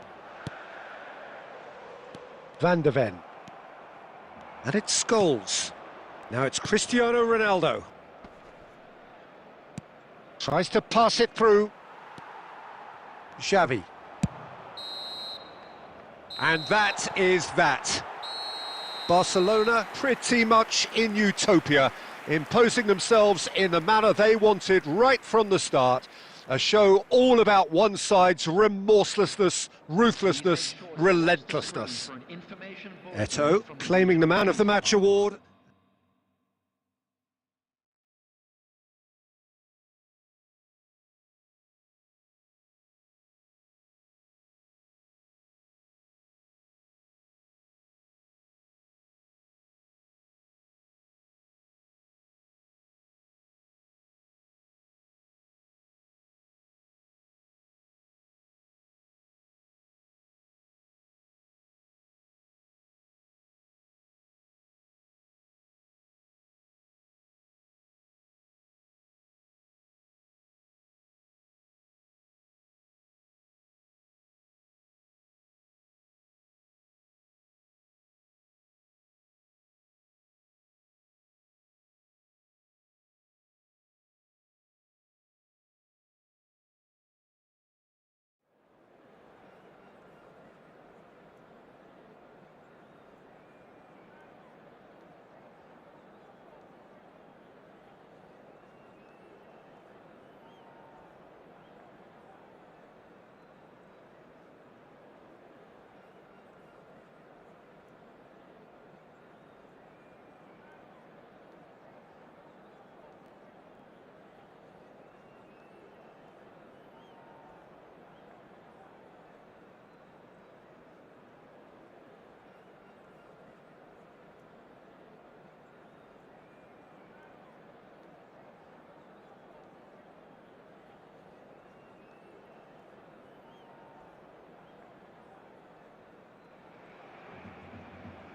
S1: Van de Ven. And it's Scholes. Now it's Cristiano Ronaldo. Tries to pass it through. Xavi. And that is that. Barcelona pretty much in utopia, imposing themselves in the manner they wanted right from the start. A show all about one side's remorselessness, ruthlessness, relentlessness. Eto'o claiming the Man of the Match award.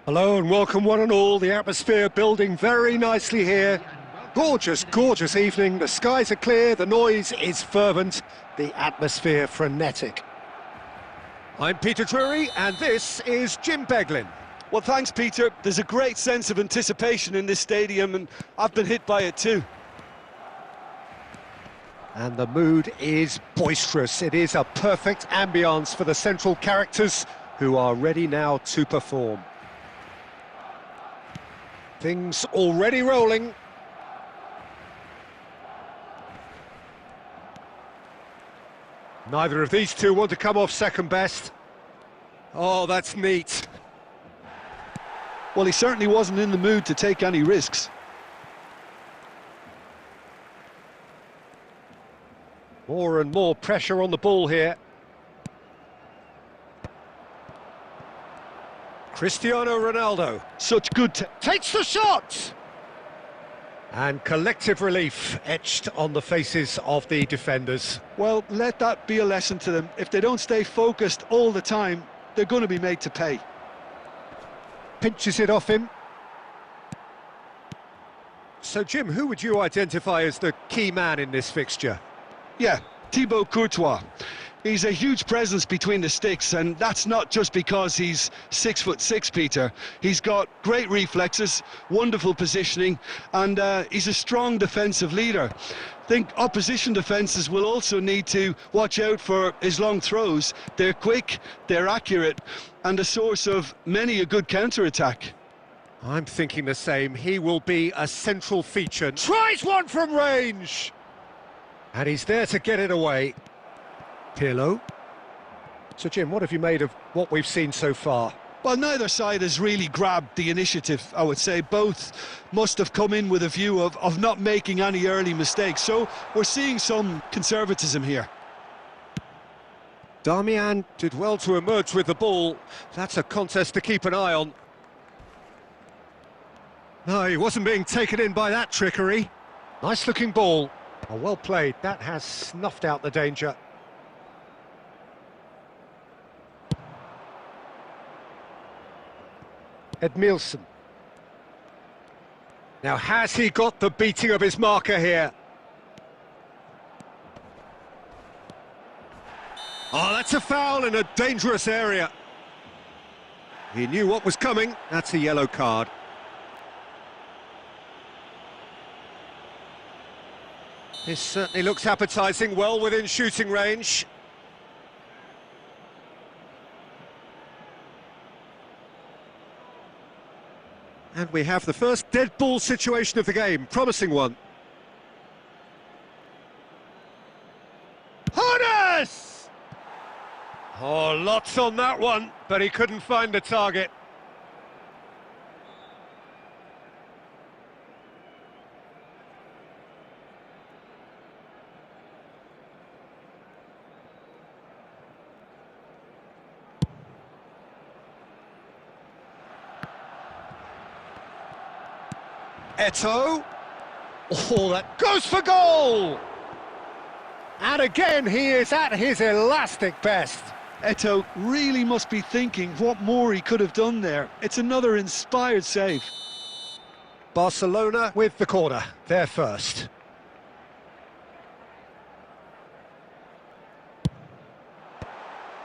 S1: Hello and welcome one and all. The atmosphere building very nicely here. Gorgeous, gorgeous evening. The skies are clear, the noise is fervent, the atmosphere frenetic. I'm Peter Drury and this is Jim Beglin.
S2: Well, thanks, Peter. There's a great sense of anticipation in this stadium and I've been hit by it too.
S1: And the mood is boisterous. It is a perfect ambience for the central characters who are ready now to perform. Things already rolling. Neither of these two want to come off second best. Oh, that's neat.
S2: Well, he certainly wasn't in the mood to take any risks.
S1: More and more pressure on the ball here. Cristiano Ronaldo.
S2: Such good...
S1: Takes the shot! And collective relief etched on the faces of the defenders.
S2: Well, let that be a lesson to them. If they don't stay focused all the time, they're going to be made to pay.
S1: Pinches it off him. So, Jim, who would you identify as the key man in this fixture?
S2: Yeah, Thibaut Courtois. He's a huge presence between the sticks, and that's not just because he's 6'6", Peter. He's got great reflexes, wonderful positioning, and he's a strong defensive leader. I think opposition defences will also need to watch out for his long throws. They're quick, they're accurate, and a source of many a good counter-attack.
S1: I'm thinking the same. He will be a central feature. Tries one from range! And he's there to get it away. Pirlo. So, Jim, what have you made of what we've seen so far?
S2: Well, neither side has really grabbed the initiative, I would say. Both must have come in with a view of not making any early mistakes. So we're seeing some conservatism here.
S1: Darmian did well to emerge with the ball. That's a contest to keep an eye on. No, he wasn't being taken in by that trickery. Nice-looking ball. Oh, well played. That has snuffed out the danger. Edmilson. Now, has he got the beating of his marker here? Oh, that's a foul in a dangerous area. He knew what was coming. That's a yellow card. This certainly looks appetising, well within shooting range. And we have the first dead ball situation of the game, promising one. Harness! Oh, lots on that one, but he couldn't find the target. Eto'o. Oh, that goes for goal! And again, he is at his elastic best.
S2: Eto'o really must be thinking what more he could have done there. It's another inspired save.
S1: Barcelona with the corner, they're first.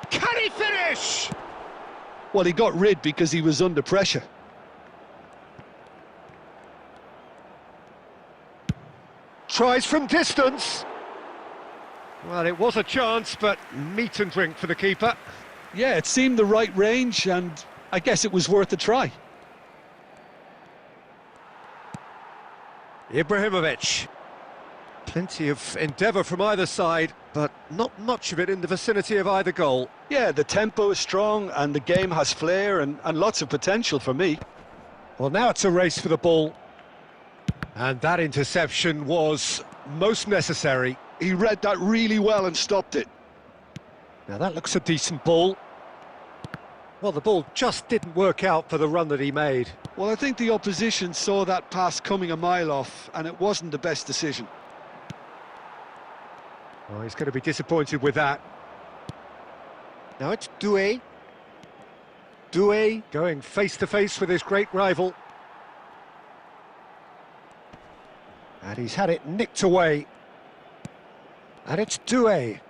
S1: Can he finish?
S2: Well, he got rid because he was under pressure.
S1: Tries from distance. Well, it was a chance, but meat and drink for the keeper.
S2: Yeah, it seemed the right range, and I guess it was worth a try.
S1: Ibrahimovic. Plenty of endeavour from either side, but not much of it in the vicinity of either goal.
S2: Yeah, the tempo is strong, and the game has flair and lots of potential for me.
S1: Well, now it's a race for the ball. And that interception was most necessary.
S2: He read that really well and stopped it.
S1: Now that looks a decent ball. Well, the ball just didn't work out for the run that he made.
S2: Well, I think the opposition saw that pass coming a mile off, and it wasn't the best decision.
S1: Oh, he's going to be disappointed with that. Now it's Doué. Doué going face-to-face with his great rival. And he's had it nicked away. And it's Doué.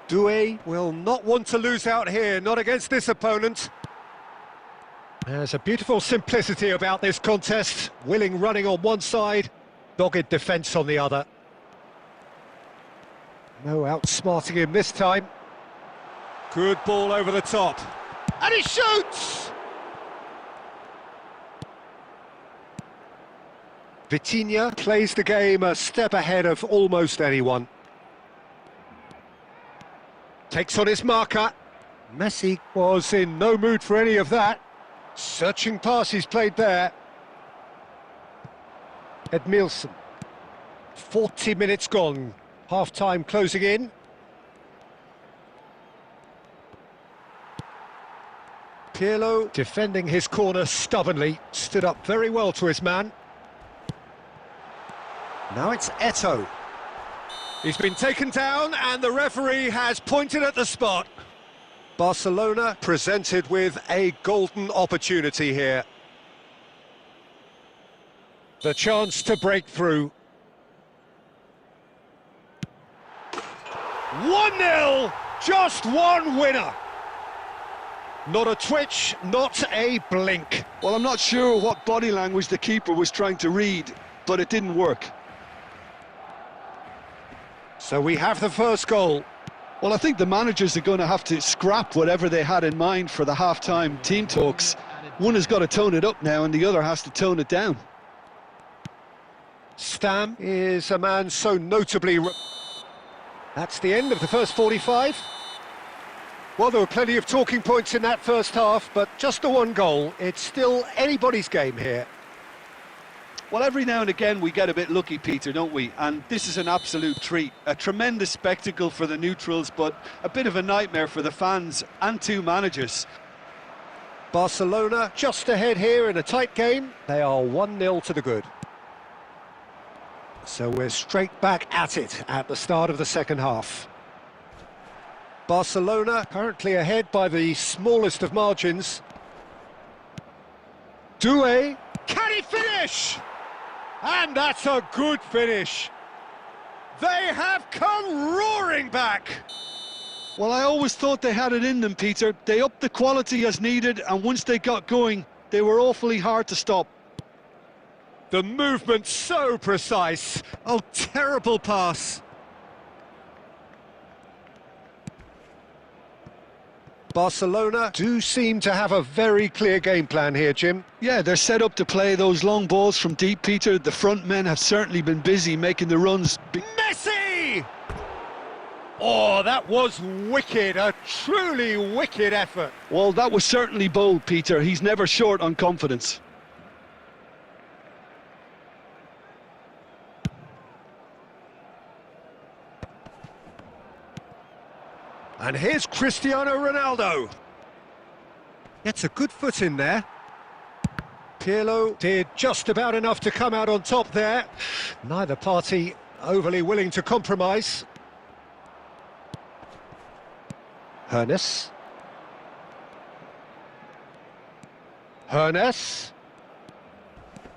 S1: Doué will not want to lose out here, not against this opponent. There's a beautiful simplicity about this contest. Willing running on one side, dogged defence on the other. No outsmarting him this time. Good ball over the top. And he shoots! Vitinha plays the game a step ahead of almost anyone. Takes on his marker. Messi was in no mood for any of that. Searching pass he's played there. Edmilson. 40 minutes gone, half-time closing in. Pirlo defending his corner stubbornly, stood up very well to his man. Now it's Eto'o. He's been taken down and the referee has pointed at the spot. Barcelona presented with a golden opportunity here. The chance to break through. 1-0, just one winner. Not a twitch, not a blink.
S2: Well, I'm not sure what body language the keeper was trying to read, but it didn't work.
S1: So we have the first goal.
S2: Well, I think the managers are going to have to scrap whatever they had in mind for the half-time team talks. One has got to tone it up now and the other has to tone it down.
S1: Stam is a man so notably... That's the end of the first 45. Well, there were plenty of talking points in that first half, but just the one goal. It's still anybody's game here.
S2: Well, every now and again we get a bit lucky, Peter, don't we? And this is an absolute treat. A tremendous spectacle for the neutrals, but a bit of a nightmare for the fans and two managers.
S1: Barcelona just ahead here in a tight game. They are 1-0 to the good. So we're straight back at it at the start of the second half. Barcelona currently ahead by the smallest of margins. Doué, can he finish? And that's a good finish. They have come roaring back.
S2: Well, I always thought they had it in them, Peter. They upped the quality as needed, and once they got going, they were awfully hard to stop.
S1: The movement so precise. Oh, terrible pass. Barcelona do seem to have a very clear game plan here, Jim.
S2: Yeah, they're set up to play those long balls from deep, Peter. The front men have certainly been busy making the runs.
S1: Messi! Oh, that was wicked, a truly wicked effort.
S2: Well, that was certainly bold, Peter. He's never short on confidence.
S1: And here's Cristiano Ronaldo. Gets a good foot in there. Pirlo did just about enough to come out on top there. Neither party overly willing to compromise. Hernes.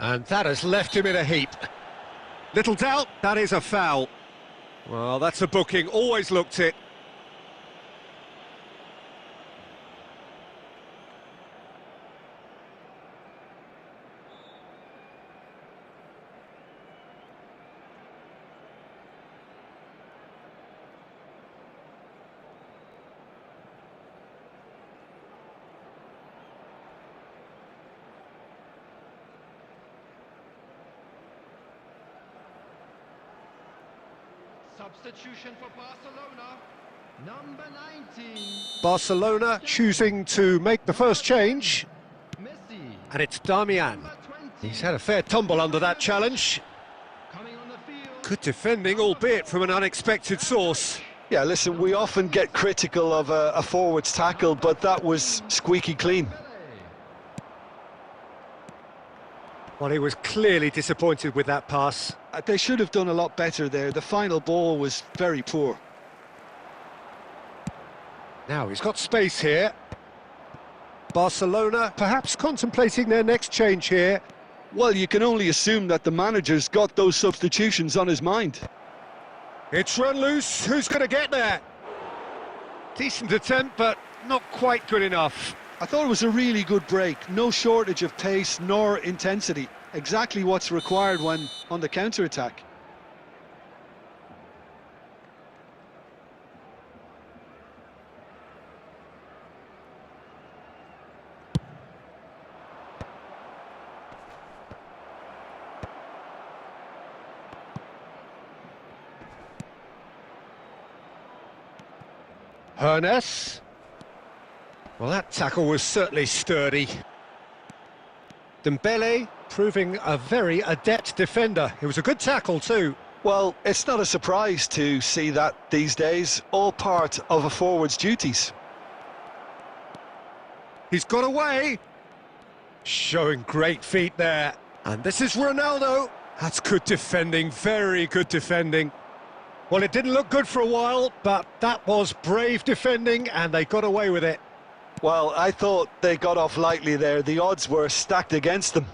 S1: And that has left him in a heap. Little doubt, that is a foul. Well, that's a booking, always looked it.
S3: Substitution for Barcelona. Number 19.
S1: Barcelona choosing to make the first change.
S3: Messi.
S1: And it's Damian.
S3: Number 20.
S1: He's had a fair tumble under that challenge.
S3: Coming on the field.
S1: Good defending, albeit from an unexpected source.
S2: Yeah, listen, we often get critical of a forward's tackle, but that was squeaky clean.
S1: Well, he was clearly disappointed with that pass.
S2: They should have done a lot better there. The final ball was very poor.
S1: Now he's got space here. Barcelona perhaps contemplating their next change here.
S2: Well, you can only assume that the manager's got those substitutions on his mind.
S1: It's run loose. Who's going to get there? Decent attempt, but not quite good enough.
S2: I thought it was a really good break. No shortage of pace nor intensity. Exactly what's required when on the counter-attack.
S1: Hernes. Well, that tackle was certainly sturdy. Dembele proving a very adept defender. It was a good tackle too.
S2: Well, it's not a surprise to see that these days, all part of a forward's duties.
S1: He's got away. Showing great feet there. And this is Ronaldo. That's good defending, very good defending. Well, it didn't look good for a while, but that was brave defending, and they got away with it.
S2: Well, I thought they got off lightly there. The odds were stacked against them.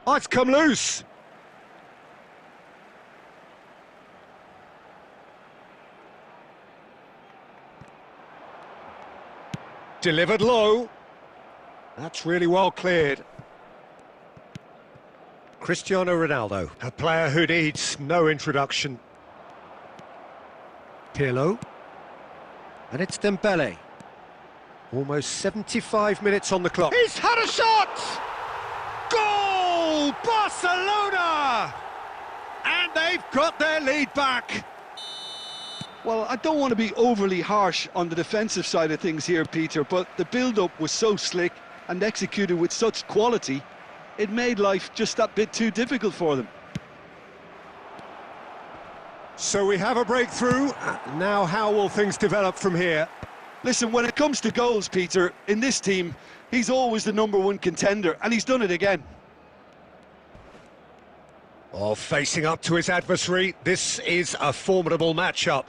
S1: Oh, it's come loose. Delivered low. That's really well cleared. Cristiano Ronaldo, a player who needs no introduction. Pirlo. And it's Dembele. Almost 75 minutes on the clock. He's had a shot! Goal! Barcelona! And they've got their lead back.
S2: Well, I don't want to be overly harsh on the defensive side of things here, Peter, but the build-up was so slick and executed with such quality, it made life just that bit too difficult for them.
S1: So we have a breakthrough. Now how will things develop from here?
S2: Listen, when it comes to goals, Peter, in this team, he's always the #1 contender, and he's done it again.
S1: Oh, facing up to his adversary, this is a formidable matchup.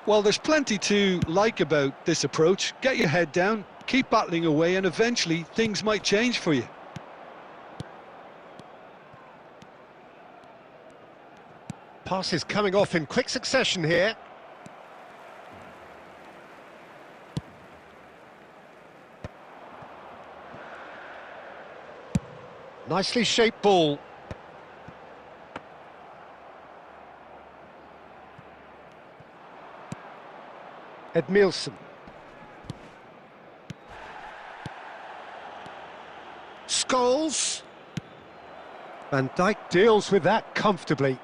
S2: Well, there's plenty to like about this approach. Get your head down, keep battling away, and eventually things might change for you.
S1: Passes coming off in quick succession here. Nicely shaped ball. Edmilson. Scholes. Van Dijk deals with that comfortably.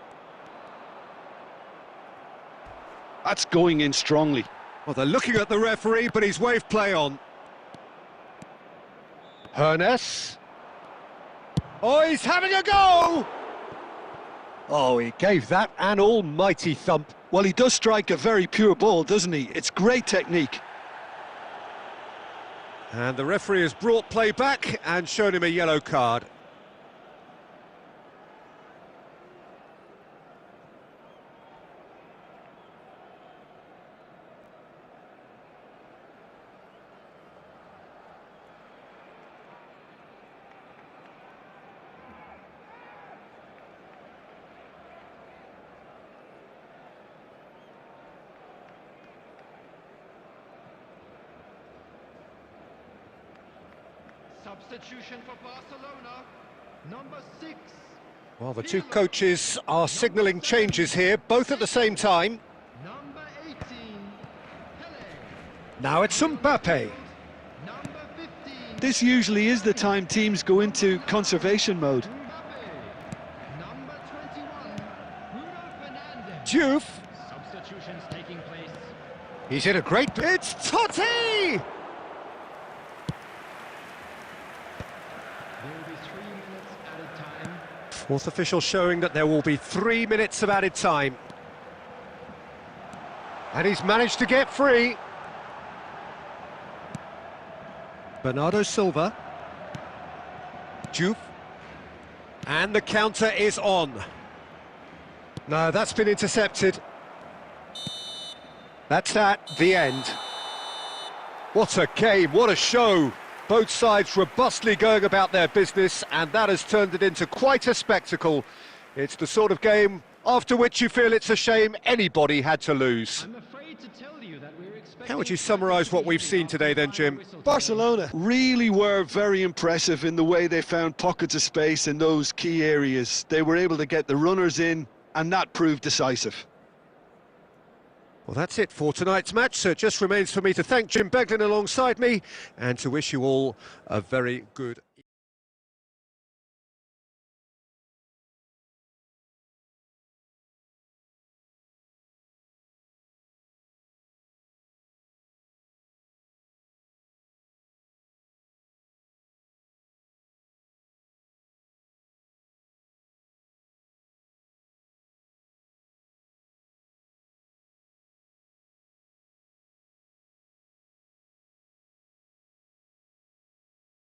S2: That's going in strongly.
S1: Well, they're looking at the referee, but he's waved play on. Hernes. Oh, he's having a go! Oh, he gave that an almighty thump.
S2: Well, he does strike a very pure ball, doesn't he? It's great technique.
S1: And the referee has brought play back and shown him a yellow card.
S3: Substitution for Barcelona, #6.
S1: Well, the two coaches are signalling changes here, both at the same time.
S3: #18, Pele.
S1: Now it's Mbappe.
S3: #15,
S2: This usually is the time teams go into conservation mode.
S3: Mbappe. #21, Bruno Fernandes.
S1: Diouf.
S3: Substitutions taking place.
S1: He's in a great... It's Totti!
S3: There will be 3 minutes added time.
S1: Fourth official showing that there will be 3 minutes of added time. And he's managed to get free. Bernardo Silva. Diouf. And the counter is on. No, that's been intercepted. That's that, the end. What a game, what a show. Both sides robustly going about their business, and that has turned it into quite a spectacle. It's the sort of game after which you feel it's a shame anybody had to lose.
S3: I'm afraid to tell you that we're expecting...
S1: How would you summarise what we've seen today then, Jim?
S2: Barcelona really were very impressive in the way they found pockets of space in those key areas. They were able to get the runners in, and that proved decisive.
S1: Well, that's it for tonight's match, so it just remains for me to thank Jim Beglin alongside me and to wish you all a very good